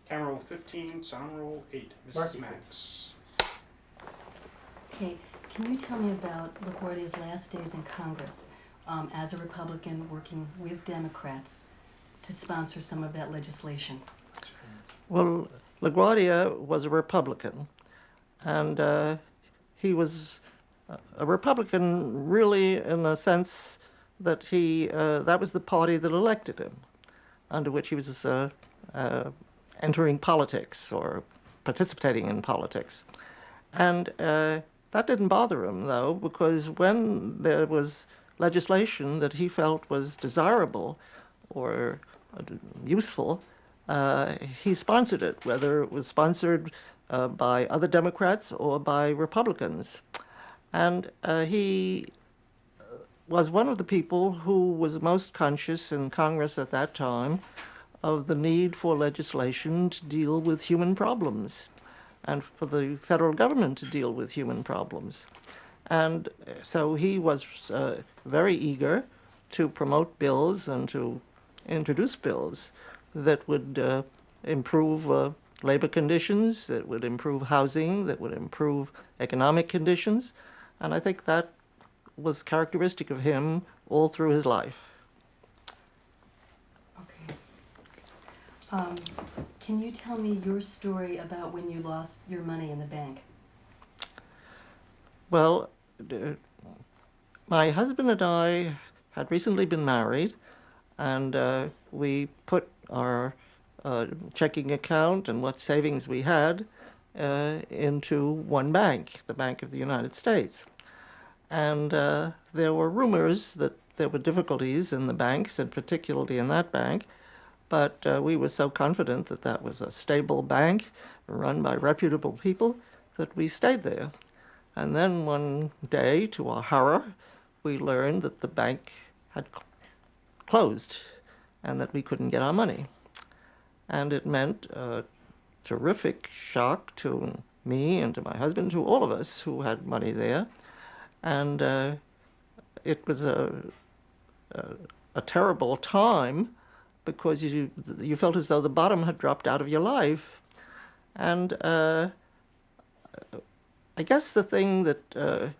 Camera roll 15, sound roll 8. Mrs. Max. Okay, can you tell me about LaGuardia's last days in Congress as a Republican working with Democrats to sponsor some of that legislation? Well, LaGuardia was a Republican, and he was a Republican really in a sense that that was the party that elected him, under which he was entering politics or participating in politics. And that didn't bother him, though, because when there was legislation that he felt was desirable or useful, he sponsored it, whether it was sponsored by other Democrats or by Republicans. And he was one of the people who was most conscious in Congress at that time of the need for legislation to deal with human problems and for the federal government to deal with human problems. And so he was very eager to promote bills and to introduce bills that would improve labor conditions, that would improve housing, that would improve economic conditions. And I think that was characteristic of him all through his life. Okay. Can you tell me your story about when you lost your money in the bank? Well, my husband and I had recently been married, and we put our checking account and what savings we had into one bank, the Bank of the United States. And there were rumors that there were difficulties in the banks, and particularly in that bank, but we were so confident that that was a stable bank run by reputable people that we stayed there. And then one day, to our horror, we learned that the bank had closed and that we couldn't get our money. And it meant a terrific shock to me and to my husband, to all of us who had money there. And it was a terrible time because you felt as though the bottom had dropped out of your life. And I guess the thing that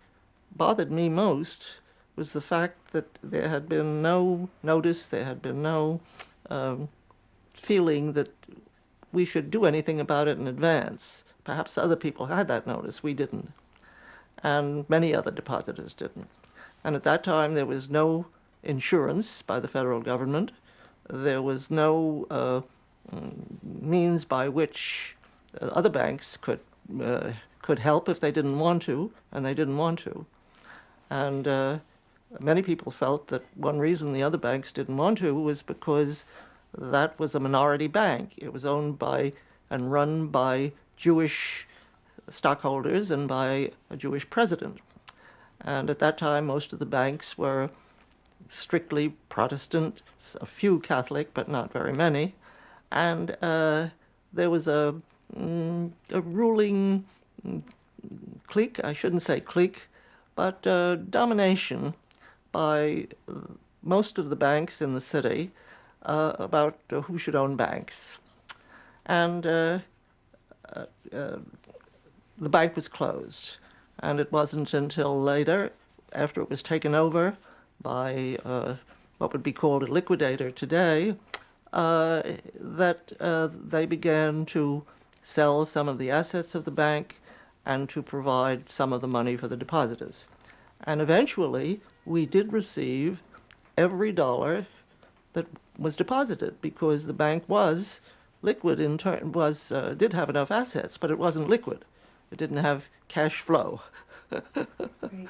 bothered me most was the fact that there had been no notice, there had been no feeling that we should do anything about it in advance. Perhaps other people had that notice, we didn't. And many other depositors didn't. And at that time, there was no insurance by the federal government. There was no means by which other banks could help if they didn't want to, and they didn't want to. And many people felt that one reason the other banks didn't want to was because that was a minority bank. It was owned by and run by Jewish stockholders and by a Jewish president. And at that time, most of the banks were strictly Protestant, a few Catholic, but not very many. And there was a ruling clique, I shouldn't say clique, but domination by most of the banks in the city about who should own banks. And the bank was closed. And it wasn't until later, after it was taken over by what would be called a liquidator today, that they began to sell some of the assets of the bank and to provide some of the money for the depositors. And eventually, we did receive every dollar that was deposited because the bank was liquid in turn, did have enough assets, but it wasn't liquid. It didn't have cash flow. Great.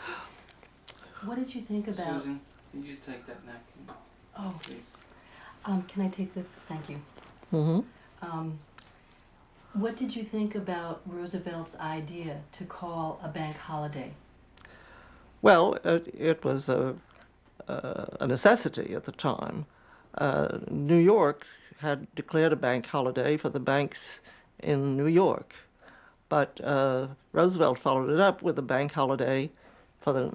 What did you think about... Susan, can you take that napkin? Oh, Please. can I take this? Thank you. Mm-hmm. What did you think about Roosevelt's idea to call a bank holiday? Well, it was a necessity at the time. New York had declared a bank holiday for the banks in New York, but Roosevelt followed it up with a bank holiday for the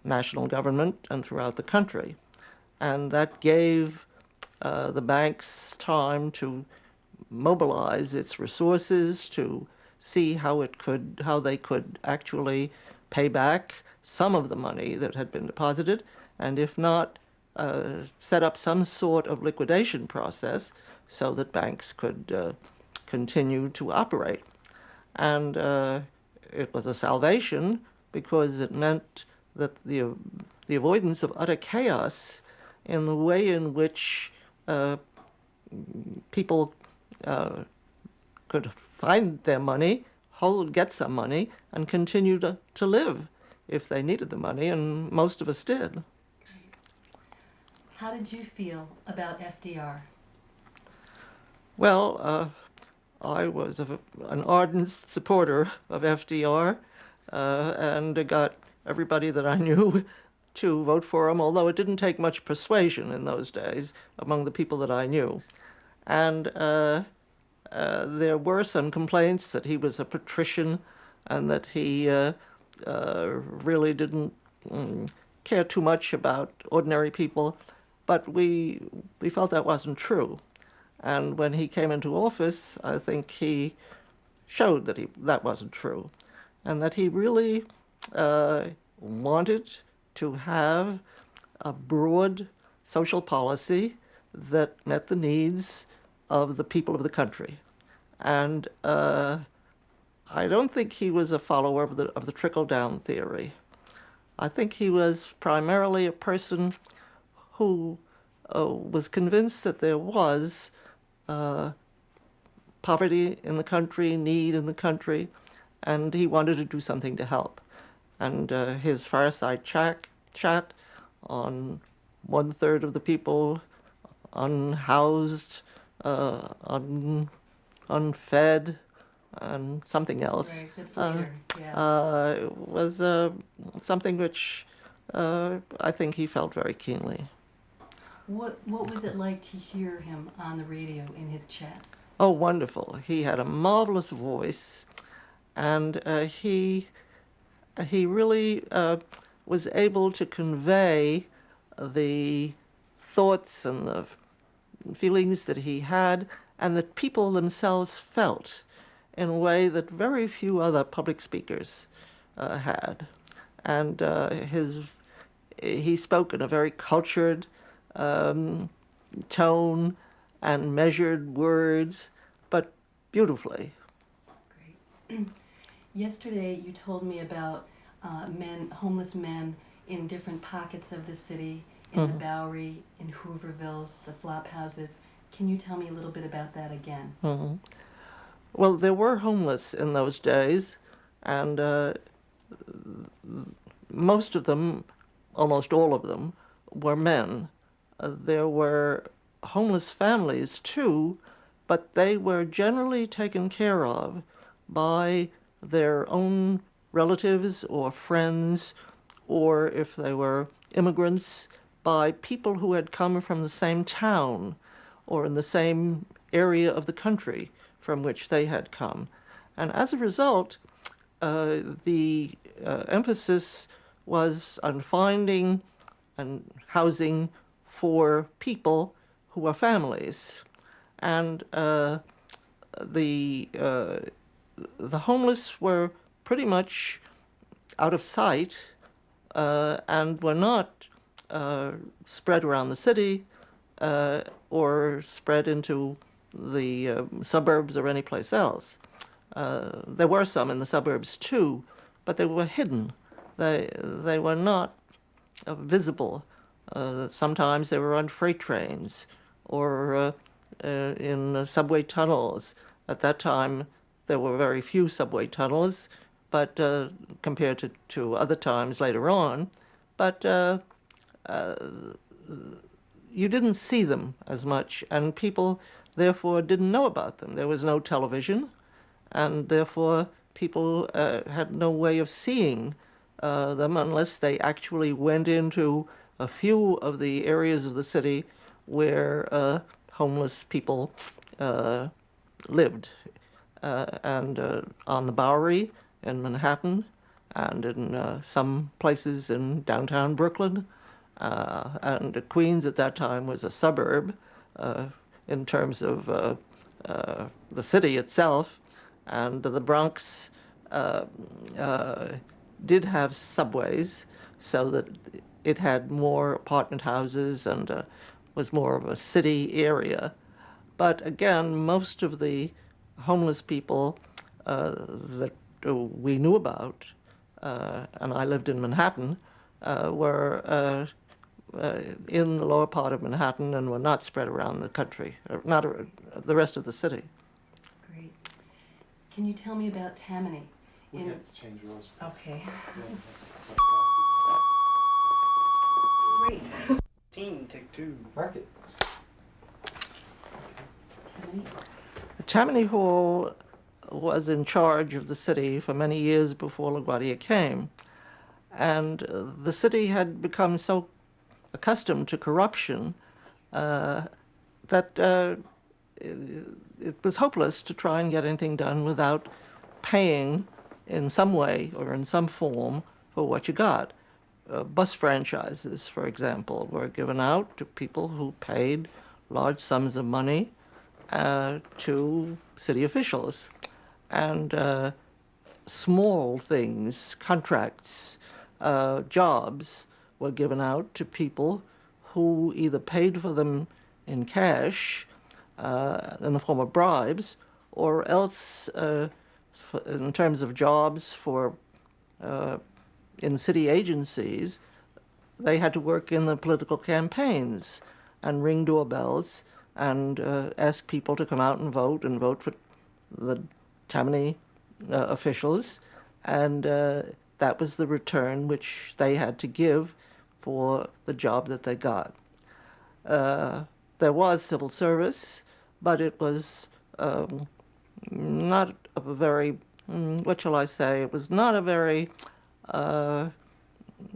national government and throughout the country. And that gave the banks time to mobilize its resources to see how they could actually pay back some of the money that had been deposited, and if not, set up some sort of liquidation process so that banks could continue to operate. And it was a salvation because it meant that the avoidance of utter chaos in the way in which people could find their money, get some money, and continue to live if they needed the money, and most of us did. How did you feel about FDR? Well, I was an ardent supporter of FDR, and got everybody that I knew to vote for him, although it didn't take much persuasion in those days among the people that I knew. And there were some complaints that he was a patrician and that he really didn't care too much about ordinary people, but we felt that wasn't true. And when he came into office, I think he showed that that wasn't true, and that he really wanted to have a broad social policy that met the needs of the people of the country. And I don't think he was a follower of the trickle-down theory. I think he was primarily a person who was convinced that there was poverty in the country, need in the country, and he wanted to do something to help. And his fireside chat on 1/3 of the people unhoused, unfed, and something else. Right, that's later, yeah. Was something which I think he felt very keenly. What was it like to hear him on the radio in his chats? Oh, wonderful. He had a marvelous voice, and he really was able to convey the thoughts and the feelings that he had and that people themselves felt in a way that very few other public speakers had. And he spoke in a very cultured tone and measured words, but beautifully. Great. Yesterday you told me about homeless men in different pockets of the city, in the Bowery, in Hoovervilles, the flop houses. Can you tell me a little bit about that again? Mm-hmm. Well, there were homeless in those days, and most of them, almost all of them, were men. There were homeless families too, but they were generally taken care of by their own relatives or friends, or if they were immigrants, by people who had come from the same town or in the same area of the country from which they had come. And as a result, the emphasis was on finding and housing for people who are families. And the homeless were pretty much out of sight and were not spread around the city or spread into the suburbs or any place else. There were some in the suburbs too, but they were hidden. They were not visible. Sometimes they were on freight trains or in subway tunnels. At that time, there were very few subway tunnels, but compared to other times later on. But you didn't see them as much, and people therefore didn't know about them. There was no television, and therefore people had no way of seeing them unless they actually went into a few of the areas of the city where homeless people lived, and on the Bowery in Manhattan, and in some places in downtown Brooklyn, and Queens at that time was a suburb in terms of the city itself, and the Bronx did have subways, so that it had more apartment houses and was more of a city area. But again, most of the homeless people that we knew about, and I lived in Manhattan, were in the lower part of Manhattan and were not spread around the country, or not the rest of the city. Great. Can you tell me about Tammany? We have to change rules. Okay. Yeah. Great. Take two. Mark it. Tammany? Tammany Hall was in charge of the city for many years before LaGuardia came. And the city had become so accustomed to corruption that it was hopeless to try and get anything done without paying in some way or in some form for what you got. Bus franchises, for example, were given out to people who paid large sums of money to city officials. And small things, contracts, jobs were given out to people who either paid for them in cash in the form of bribes, or else in terms of jobs for in city agencies, they had to work in the political campaigns and ring doorbells and ask people to come out and vote for the Tammany officials, and that was the return which they had to give for the job that they got. There was civil service, but it was not a very, what shall I say, it was not a very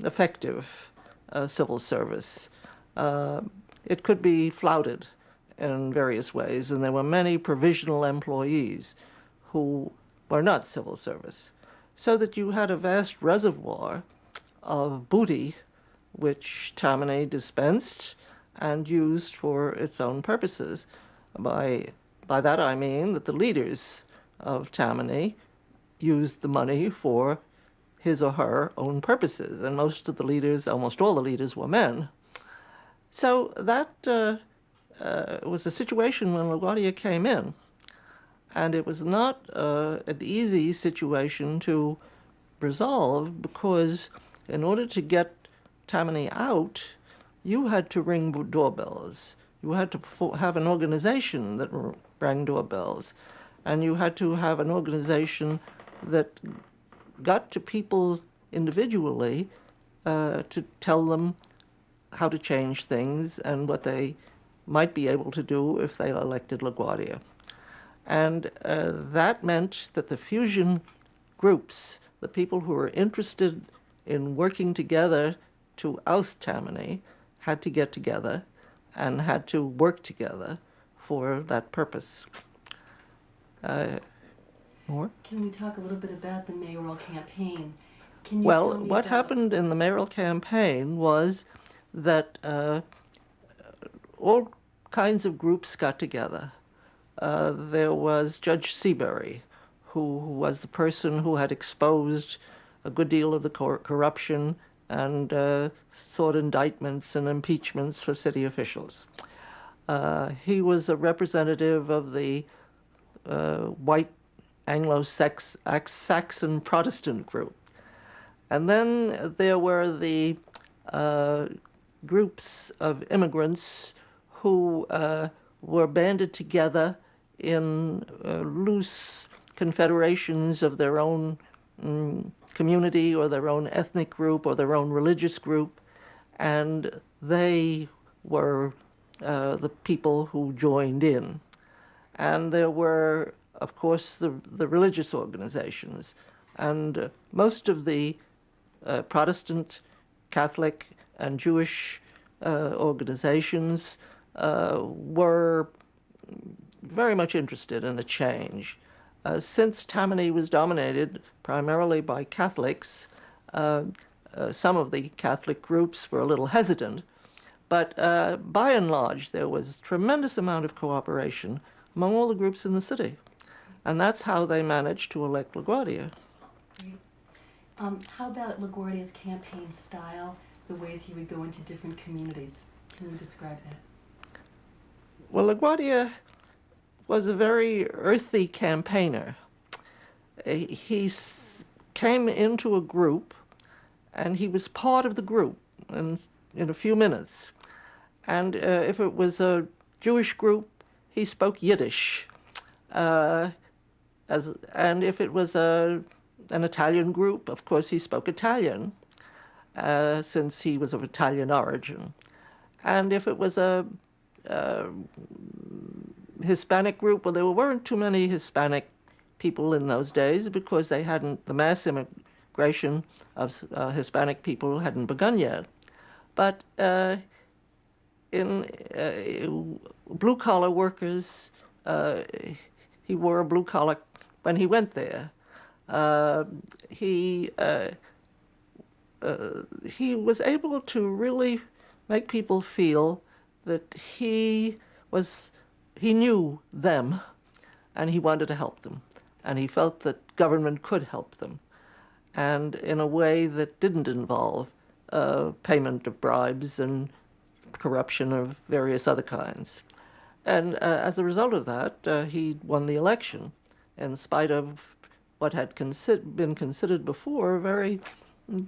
effective civil service. It could be flouted in various ways, and there were many provisional employees who were not civil service, so that you had a vast reservoir of booty which Tammany dispensed and used for its own purposes. By that I mean that the leaders of Tammany used the money for his or her own purposes, and most of the leaders, almost all the leaders, were men. So that was a situation when LaGuardia came in, and it was not an easy situation to resolve, because in order to get Tammany out, you had to ring doorbells. You had to have an organization that rang doorbells, and you had to have an organization that got to people individually to tell them how to change things and what they might be able to do if they elected LaGuardia. And that meant that the fusion groups, the people who were interested in working together to oust Tammany, had to get together and had to work together for that purpose. More? Can we talk a little bit about the mayoral campaign? Can you Well, tell me what about... happened in the mayoral campaign was that all kinds of groups got together. There was Judge Seabury, who was the person who had exposed a good deal of the corruption and sought indictments and impeachments for city officials. He was a representative of the white Anglo-Saxon Protestant group. And then there were the groups of immigrants who were banded together in loose confederations of their own community or their own ethnic group or their own religious group, and they were the people who joined in. And there were, of course, the religious organizations, and most of the Protestant, Catholic, and Jewish organizations were very much interested in a change. Since Tammany was dominated primarily by Catholics, some of the Catholic groups were a little hesitant, but by and large there was tremendous amount of cooperation among all the groups in the city. And that's how they managed to elect LaGuardia. Great. How about LaGuardia's campaign style, the ways he would go into different communities? Can you describe that? Well, LaGuardia was a very earthy campaigner. He came into a group, and he was part of the group in a few minutes. And if it was a Jewish group, he spoke Yiddish. And if it was an Italian group, of course he spoke Italian, since he was of Italian origin. And if it was a Hispanic group, well, there weren't too many Hispanic people in those days because the mass immigration of Hispanic people hadn't begun yet. But in blue-collar workers, he wore a blue collar when he went there. He was able to really make people feel that he knew them, and he wanted to help them, and he felt that government could help them, and in a way that didn't involve payment of bribes and corruption of various other kinds. And as a result of that, he won the election, in spite of what had been considered before very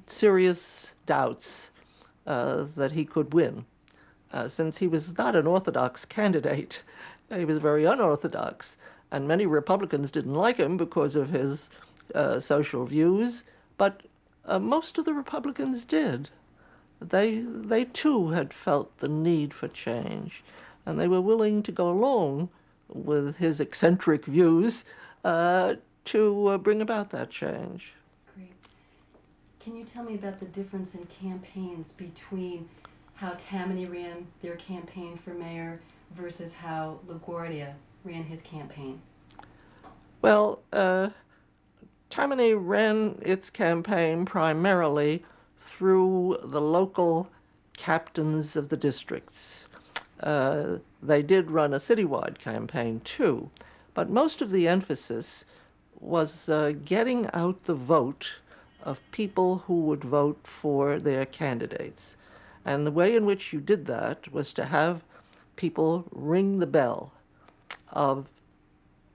serious doubts that he could win. Since he was not an orthodox candidate, he was very unorthodox, and many Republicans didn't like him because of his social views, but most of the Republicans did. They too had felt the need for change, and they were willing to go along with his eccentric views to bring about that change. Great. Can you tell me about the difference in campaigns between how Tammany ran their campaign for mayor versus how LaGuardia ran his campaign? Well, Tammany ran its campaign primarily through the local captains of the districts. They did run a citywide campaign too, but most of the emphasis was getting out the vote of people who would vote for their candidates. And the way in which you did that was to have people ring the bell of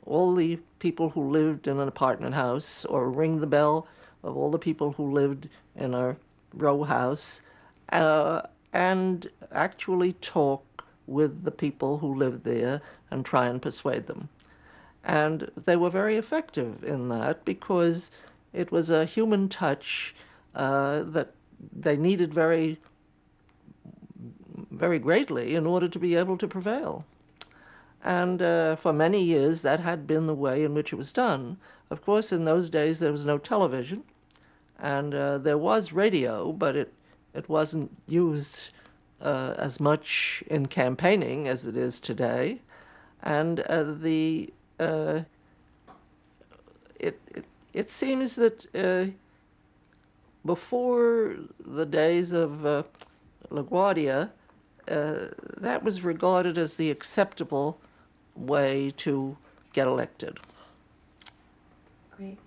all the people who lived in an apartment house, or ring the bell of all the people who lived in a row house, and actually talk with the people who lived there and try and persuade them. And they were very effective in that because it was a human touch that they needed very, very greatly in order to be able to prevail. And for many years, that had been the way in which it was done. Of course, in those days, there was no television, and there was radio, but it wasn't used as much in campaigning as it is today. And it seems that before the days of LaGuardia, that was regarded as the acceptable way to get elected. Great.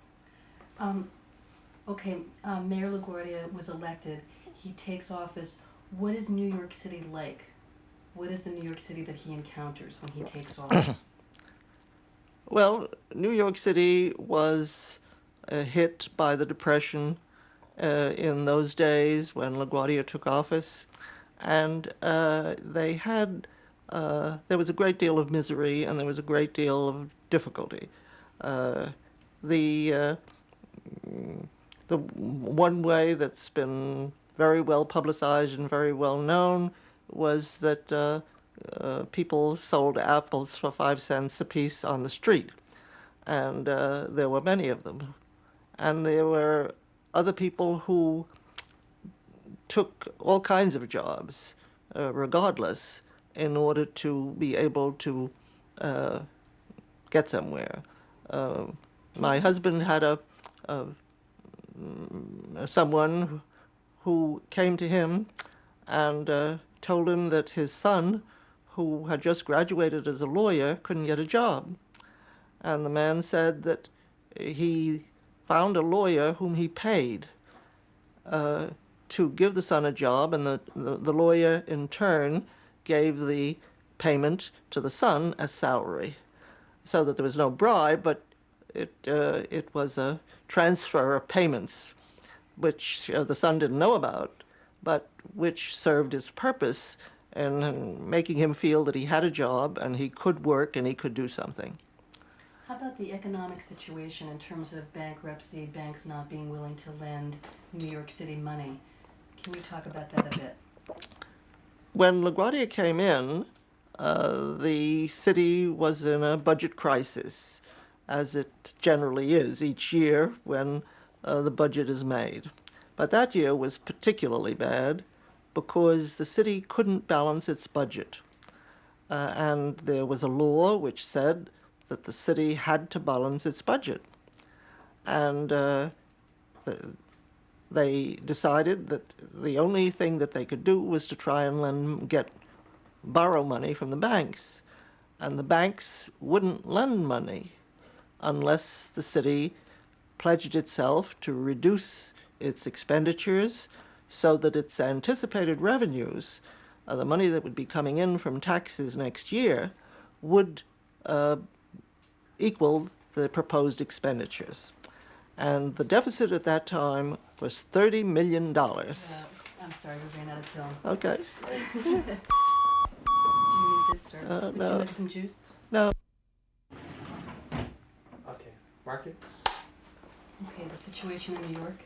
Okay, Mayor LaGuardia was elected. He takes office. What is New York City like? What is the New York City that he encounters when he takes office? Well, New York City was hit by the Depression in those days when LaGuardia took office, and there was a great deal of misery and there was a great deal of difficulty. The one way that's been very well publicized and very well known was that people sold apples for 5 cents a piece on the street, and there were many of them. And there were other people who took all kinds of jobs, regardless, in order to be able to get somewhere. My husband had someone who came to him and told him that his son, who had just graduated as a lawyer couldn't get a job. And the man said that he found a lawyer whom he paid to give the son a job, and the lawyer in turn gave the payment to the son as salary, so that there was no bribe, but it was a transfer of payments, which the son didn't know about, but which served his purpose in making him feel that he had a job and he could work and he could do something. How about the economic situation in terms of bankruptcy, banks not being willing to lend New York City money? Can you talk about that a bit? When LaGuardia came in, the city was in a budget crisis, as it generally is each year when the budget is made. But that year was particularly bad because the city couldn't balance its budget. And there was a law which said that the city had to balance its budget. And they decided that the only thing that they could do was to try and borrow money from the banks. And the banks wouldn't lend money unless the city pledged itself to reduce its expenditures so that its anticipated revenues, the money that would be coming in from taxes next year, would equal the proposed expenditures. And the deficit at that time was $30 million. I'm sorry, we ran out of film. Okay. Do you need this, or would no. you like some juice? No. Okay, mark it. Okay, the situation in New York.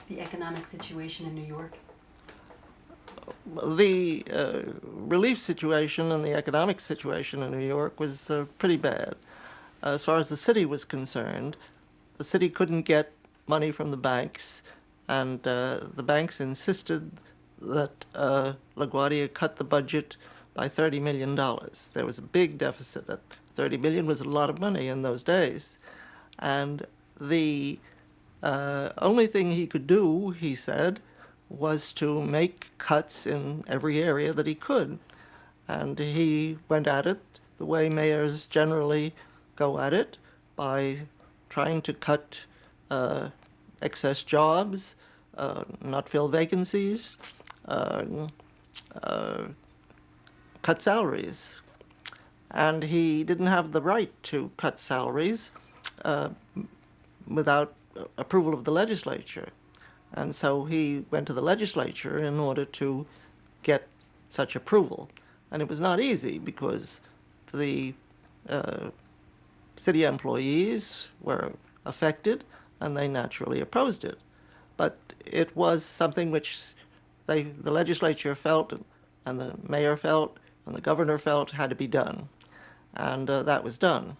The economic situation in New York. The relief situation and the economic situation in New York was pretty bad. As far as the city was concerned, the city couldn't get money from the banks, and the banks insisted that LaGuardia cut the budget by $30 million. There was a big deficit. $30 million was a lot of money in those days. And the only thing he could do, he said, was to make cuts in every area that he could. And he went at it the way mayors generally go at it, by trying to cut excess jobs, not fill vacancies, cut salaries. And he didn't have the right to cut salaries without approval of the legislature. And so he went to the legislature in order to get such approval. And it was not easy because the city employees were affected and they naturally opposed it. But it was something which the legislature felt and the mayor felt and the governor felt had to be done. And that was done.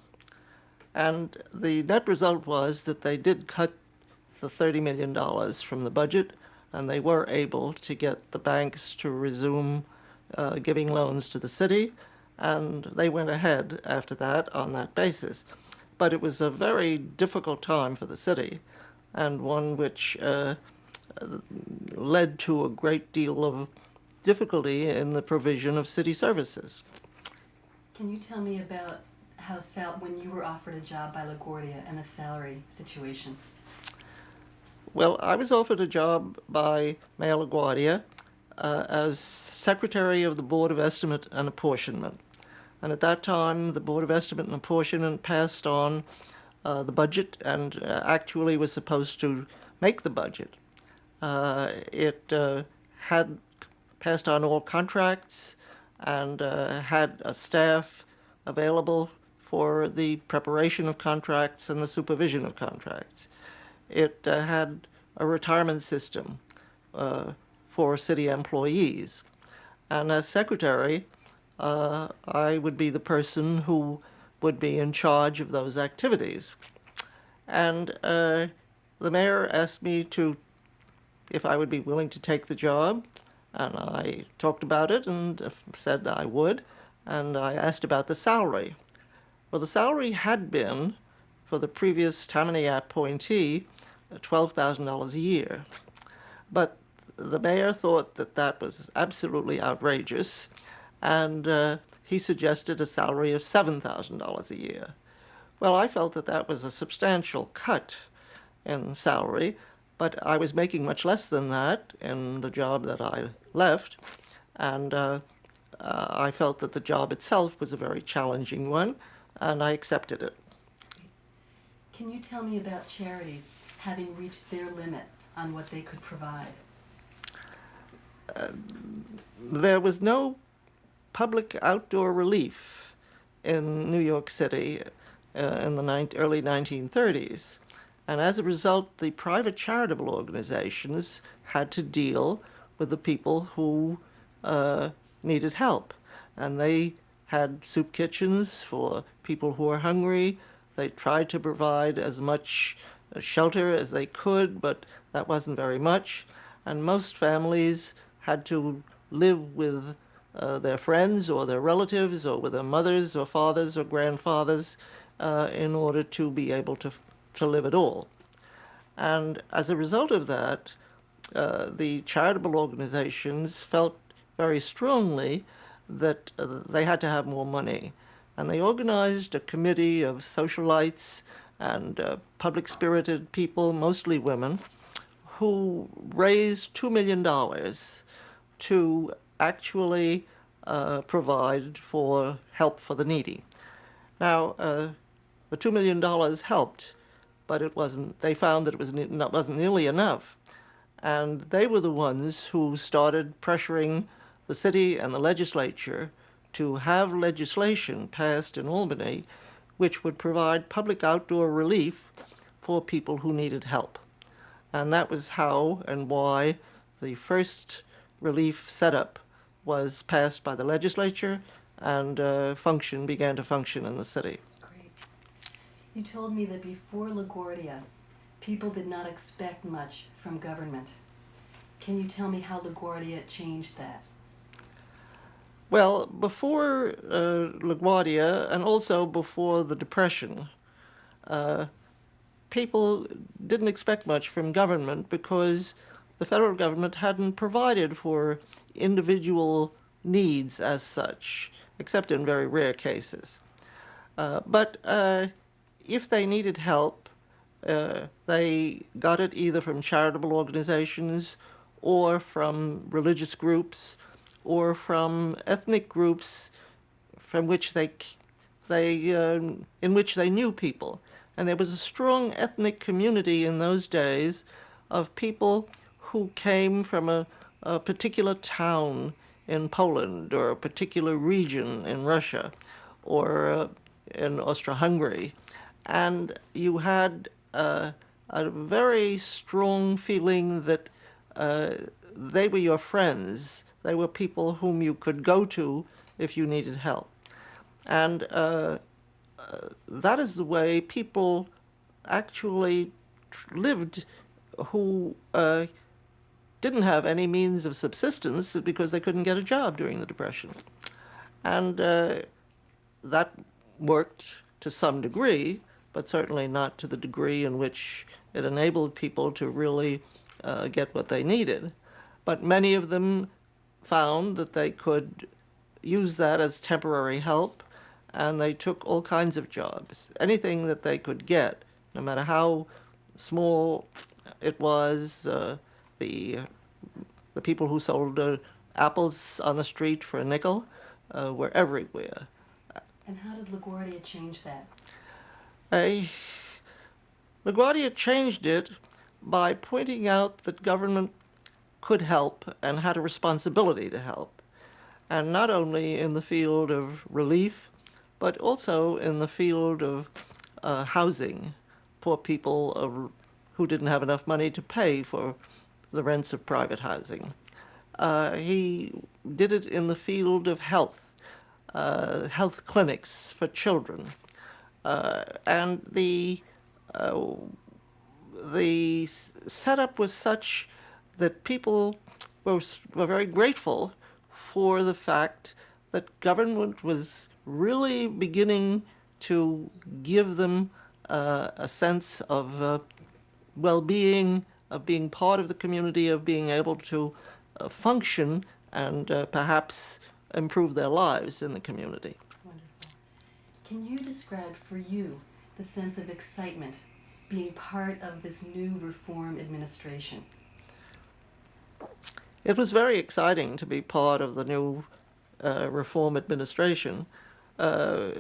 And the net result was that they did cut the $30 million from the budget, and they were able to get the banks to resume giving loans to the city, and they went ahead after that on that basis. But it was a very difficult time for the city, and one which led to a great deal of difficulty in the provision of city services. Can you tell me about how when you were offered a job by LaGuardia and the salary situation? Well, I was offered a job by Mayor LaGuardia as secretary of the Board of Estimate and Apportionment. And at that time, the Board of Estimate and Apportionment passed on the budget and actually was supposed to make the budget. It had passed on all contracts and had a staff available for the preparation of contracts and the supervision of contracts. It had a retirement system for city employees. And as secretary, I would be the person who would be in charge of those activities. And the mayor asked me if I would be willing to take the job, and I talked about it and said I would, and I asked about the salary. Well, the salary had been, for the previous Tammany appointee, $12,000 a year. But the mayor thought that that was absolutely outrageous, and he suggested a salary of $7,000 a year. Well, I felt that that was a substantial cut in salary, but I was making much less than that in the job that I left, and I felt that the job itself was a very challenging one, and I accepted it. Can you tell me about charities having reached their limit on what they could provide? There was no public outdoor relief in New York City in the early 1930s. And as a result, the private charitable organizations had to deal with the people who needed help. And they had soup kitchens for people who were hungry. They tried to provide as much shelter as they could, but that wasn't very much. And most families had to live with their friends or their relatives or with their mothers or fathers or grandfathers in order to be able to live at all. And as a result of that, the charitable organizations felt very strongly that they had to have more money. And they organized a committee of socialites and public-spirited people, mostly women, who raised $2 million to actually provide for help for the needy. Now, the $2 million helped, but it wasn't. They found that it wasn't nearly enough, and they were the ones who started pressuring the city and the legislature to have legislation passed in Albany which would provide public outdoor relief for people who needed help. And that was how and why the first relief setup was passed by the legislature and began to function in the city. Great. You told me that before LaGuardia, people did not expect much from government. Can you tell me how LaGuardia changed that? Well, before LaGuardia and also before the Depression, people didn't expect much from government because the federal government hadn't provided for individual needs as such, except in very rare cases. But if they needed help, they got it either from charitable organizations or from religious groups or from ethnic groups from which in which they knew people. And there was a strong ethnic community in those days of people who came from a particular town in Poland or a particular region in Russia or in Austro-Hungary. And you had a very strong feeling that they were your friends. They were people whom you could go to if you needed help. And that is the way people actually lived who didn't have any means of subsistence because they couldn't get a job during the Depression. And that worked to some degree, but certainly not to the degree in which it enabled people to really get what they needed. But many of them found that they could use that as temporary help, and they took all kinds of jobs, anything that they could get, no matter how small it was. The people who sold apples on the street for a nickel were everywhere. And how did LaGuardia change that? LaGuardia changed it by pointing out that government could help and had a responsibility to help, and not only in the field of relief, but also in the field of housing for people who didn't have enough money to pay for the rents of private housing. He did it in the field of health clinics for children, and the setup was such that people were very grateful for the fact that government was really beginning to give them a sense of well-being, of being part of the community, of being able to function and perhaps improve their lives in the community. Wonderful. Can you describe for you the sense of excitement being part of this new reform administration? It was very exciting to be part of the new reform administration. For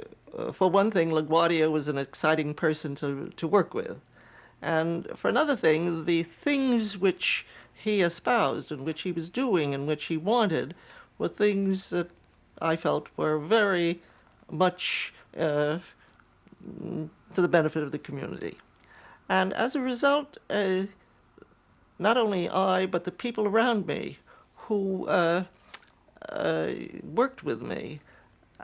one thing, LaGuardia was an exciting person to work with. And for another thing, the things which he espoused and which he was doing and which he wanted were things that I felt were very much to the benefit of the community. And as a result, not only I, but the people around me who worked with me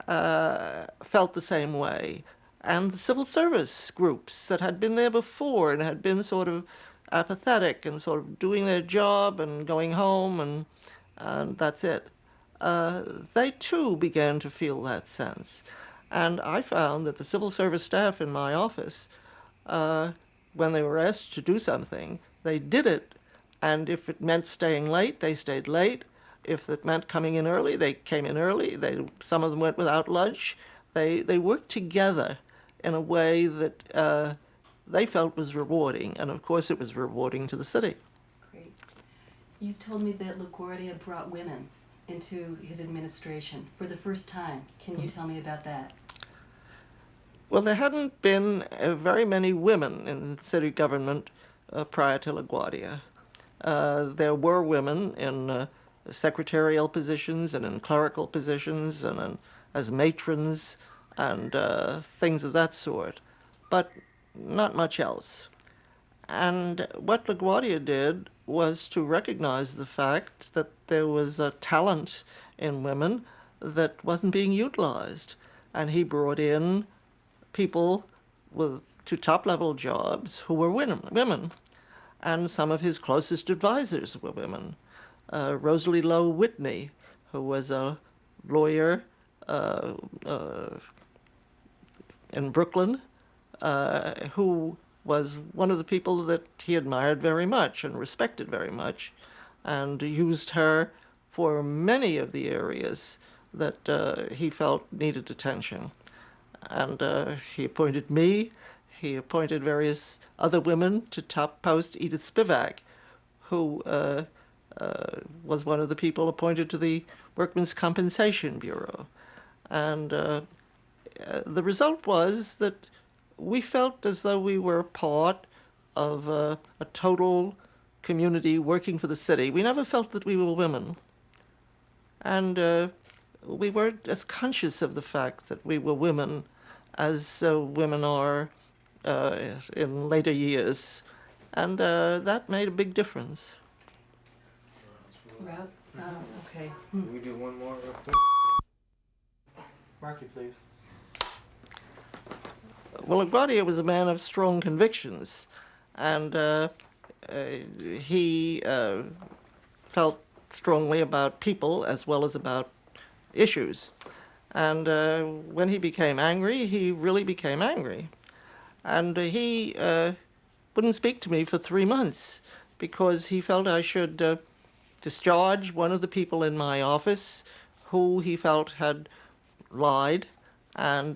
felt the same way. And the civil service groups that had been there before and had been sort of apathetic and sort of doing their job and going home and that's it. They too began to feel that sense. And I found that the civil service staff in my office, when they were asked to do something, they did it. And if it meant staying late, they stayed late. If it meant coming in early, they came in early. Some of them went without lunch. They worked together in a way that they felt was rewarding. And of course, it was rewarding to the city. Great. You've told me that LaGuardia brought women into his administration for the first time. Can you tell me about that? Well, there hadn't been very many women in city government prior to LaGuardia. There were women in secretarial positions and in clerical positions and as matrons and things of that sort, but not much else. And what LaGuardia did was to recognize the fact that there was a talent in women that wasn't being utilized. And he brought in people to top-level jobs who were women. And some of his closest advisors were women. Rosalie Lowe Whitney, who was a lawyer in Brooklyn, who was one of the people that he admired very much and respected very much, and used her for many of the areas that he felt needed attention. And he appointed me. He appointed various other women to top post. Edith Spivak, who was one of the people appointed to the Workmen's Compensation Bureau. And the result was that we felt as though we were part of a total community working for the city. We never felt that we were women. And we weren't as conscious of the fact that we were women as women are in later years. And that made a big difference. Rob? Okay. Can we do one more real quick? Marky, please. Well, LaGuardia was a man of strong convictions, and he felt strongly about people as well as about issues. And when he became angry, he really became angry. And he wouldn't speak to me for 3 months because he felt I should discharge one of the people in my office who he felt had lied and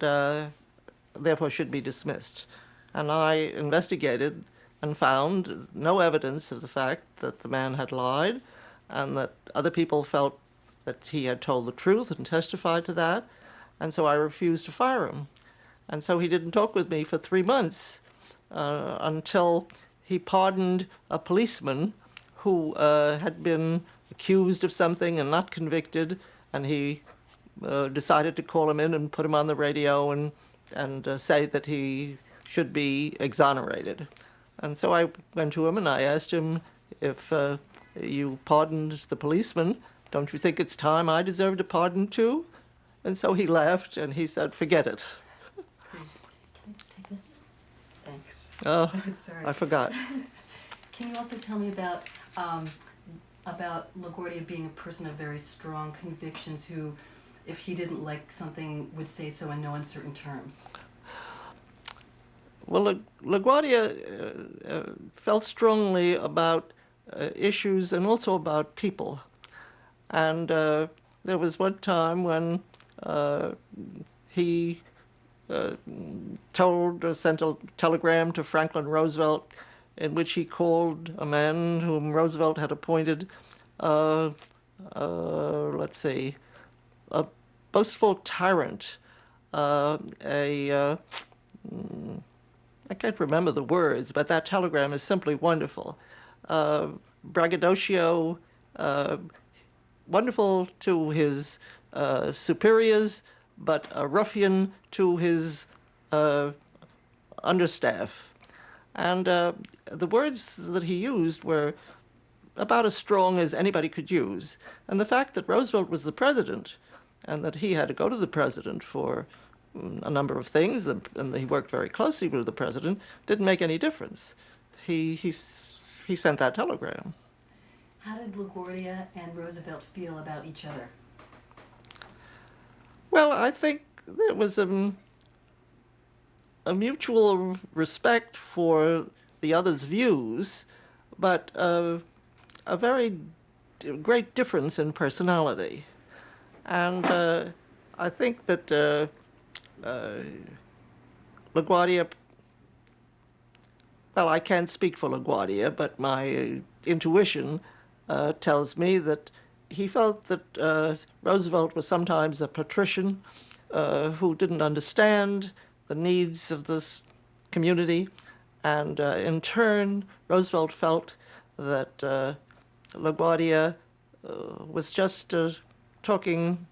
therefore should be dismissed. And I investigated and found no evidence of the fact that the man had lied and that other people felt that he had told the truth and testified to that, and so I refused to fire him. And so he didn't talk with me for 3 months until he pardoned a policeman who had been accused of something and not convicted, and he decided to call him in and put him on the radio and say that he should be exonerated. And so I went to him and I asked him, if you pardoned the policeman, don't you think it's time I deserved a pardon too? And so he laughed and he said, forget it. Can I just take this? Thanks. Oh, Sorry. I forgot. Can you also tell me about LaGuardia being a person of very strong convictions who, if he didn't like something, would say so in no uncertain terms? Well, LaGuardia felt strongly about issues and also about people. And there was one time when he sent a telegram to Franklin Roosevelt in which he called a man whom Roosevelt had appointed, let's see, a boastful tyrant, I can't remember the words, but that telegram is simply wonderful. Braggadocio, wonderful to his superiors, but a ruffian to his understaff. And the words that he used were about as strong as anybody could use. And the fact that Roosevelt was the president and that he had to go to the president for a number of things, and he worked very closely with the president, didn't make any difference. He sent that telegram. How did LaGuardia and Roosevelt feel about each other? Well, I think there was a mutual respect for the other's views, but a very great difference in personality. And I think that LaGuardia, well, I can't speak for LaGuardia, but my intuition tells me that he felt that Roosevelt was sometimes a patrician who didn't understand the needs of this community, and in turn, Roosevelt felt that LaGuardia was just talking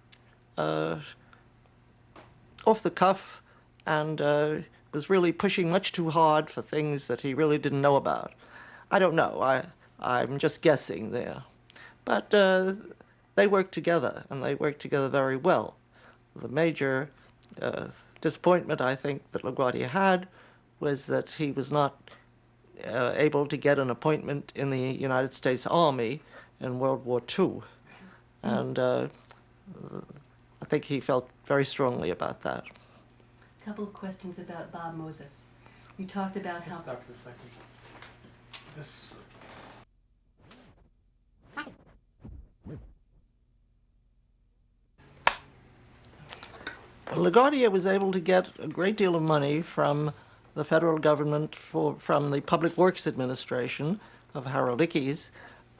off the cuff and was really pushing much too hard for things that he really didn't know about. I don't know. I'm just guessing there. But they worked together, and they worked together very well. The major disappointment, I think, that LaGuardia had was that he was not able to get an appointment in the United States Army in World War II. And I think he felt very strongly about that. A couple of questions about Bob Moses. You talked about how... Stop for a second. This... LaGuardia was able to get a great deal of money from the federal government, from the Public Works Administration of Harold Ickes,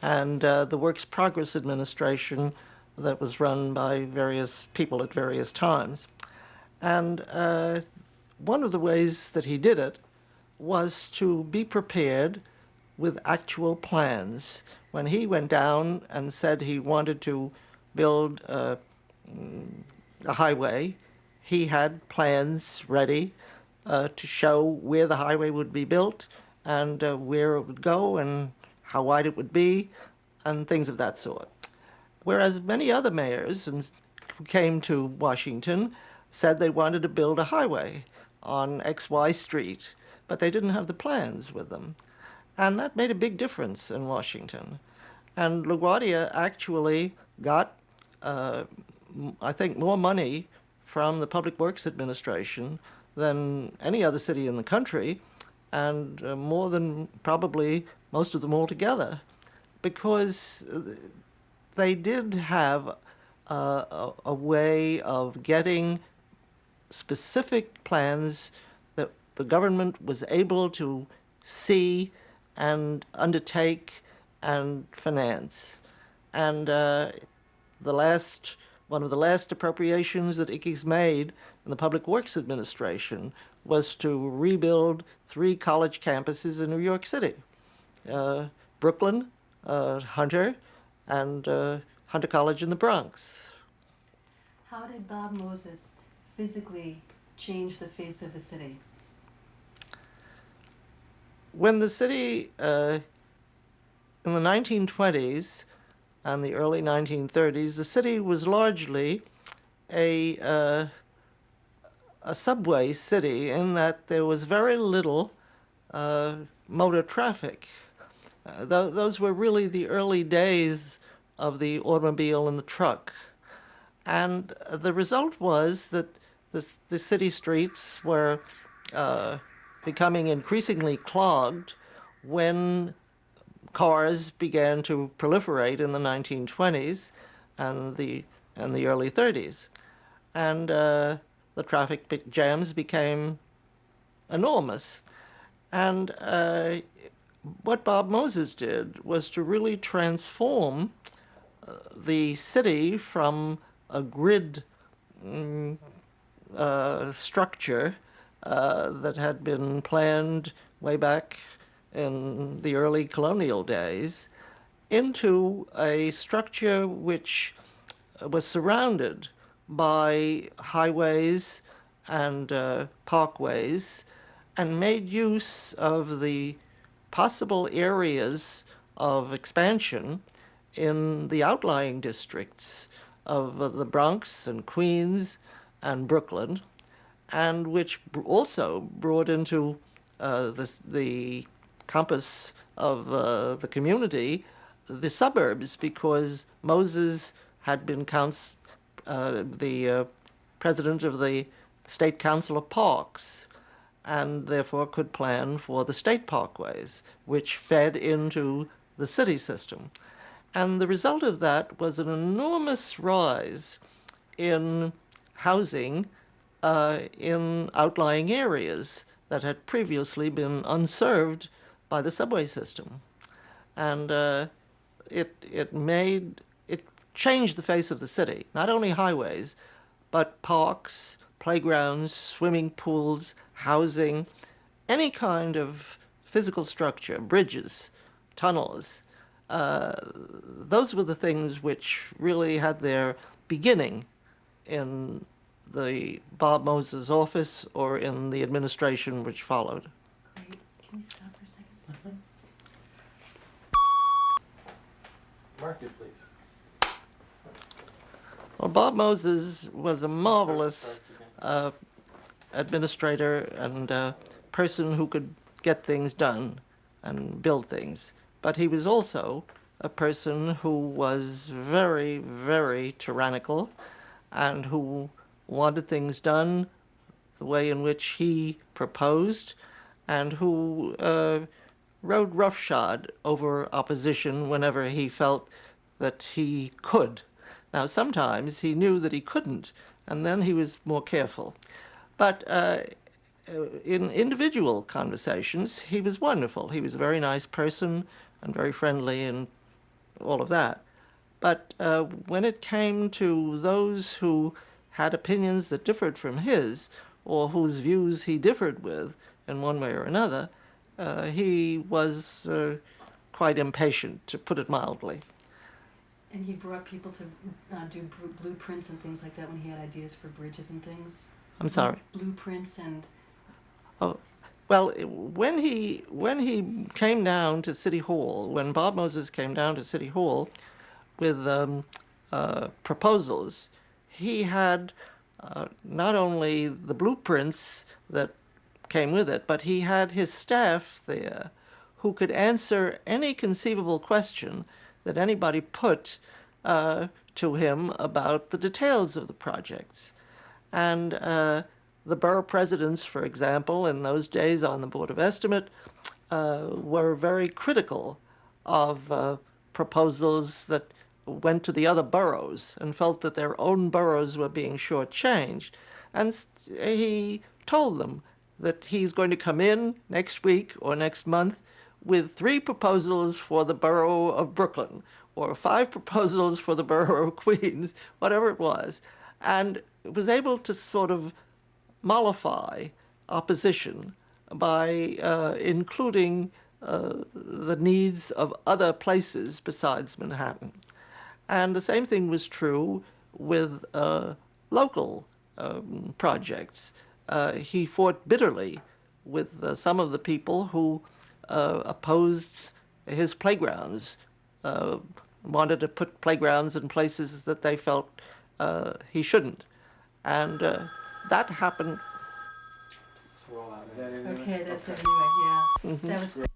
and the Works Progress Administration that was run by various people at various times. And one of the ways that he did it was to be prepared with actual plans. When he went down and said he wanted to build a highway, he had plans ready to show where the highway would be built and where it would go and how wide it would be and things of that sort. Whereas many other mayors who came to Washington said they wanted to build a highway on XY Street, but they didn't have the plans with them. And that made a big difference in Washington. And LaGuardia actually got, I think, more money from the Public Works Administration than any other city in the country, and more than probably most of them all together, because they did have a way of getting specific plans that the government was able to see and undertake and finance. And one of the last appropriations that Ickes made in the Public Works Administration was to rebuild 3 college campuses in New York City. Brooklyn, Hunter, and Hunter College in the Bronx. How did Bob Moses physically change the face of the city? When the city, in the 1920s and the early 1930s, the city was largely a subway city in that there was very little motor traffic. Those were really the early days of the automobile and the truck. And the result was that the city streets were becoming increasingly clogged when cars began to proliferate in the 1920s, and the in the early 30s. And the traffic jams became enormous. And what Bob Moses did was to really transform the city from a grid structure that had been planned way back in the early colonial days into a structure which was surrounded by highways and parkways, and made use of the possible areas of expansion in the outlying districts of the Bronx and Queens and Brooklyn, and which also brought into the compass of the community the suburbs, because Moses had been the president of the State Council of Parks, and therefore could plan for the state parkways, which fed into the city system. And the result of that was an enormous rise in housing in outlying areas that had previously been unserved by the subway system. And it changed the face of the city, not only highways, but parks, playgrounds, swimming pools, housing, any kind of physical structure, bridges, tunnels. Those were the things which really had their beginning in the Bob Moses office or in the administration which followed. Great. Can we stop for a second? Mark it, please. Well, Bob Moses was a marvelous administrator and person who could get things done and build things. But he was also a person who was very, very tyrannical and who wanted things done the way in which he proposed, and who rode roughshod over opposition whenever he felt that he could. Now, sometimes he knew that he couldn't, and then he was more careful. But in individual conversations, he was wonderful. He was a very nice person and very friendly and all of that. But when it came to those who had opinions that differed from his, or whose views he differed with in one way or another, he was quite impatient, to put it mildly. And he brought people to do blueprints and things like that when he had ideas for bridges and things? I'm sorry? Blueprints and... Oh, well, when he came down to City Hall, when Bob Moses came down to City Hall with proposals, he had not only the blueprints that came with it, but he had his staff there who could answer any conceivable question that anybody put to him about the details of the projects. And the borough presidents, for example, in those days on the Board of Estimate, were very critical of proposals that went to the other boroughs and felt that their own boroughs were being shortchanged. And he told them that he's going to come in next week or next month with 3 proposals for the borough of Brooklyn, or 5 proposals for the borough of Queens, whatever it was, and was able to sort of mollify opposition by including the needs of other places besides Manhattan. And the same thing was true with local projects. He fought bitterly with some of the people who opposed his playgrounds, wanted to put playgrounds in places that they felt he shouldn't. And that happened. Is that in there? Okay, that's it anyway, yeah. Mhm. That was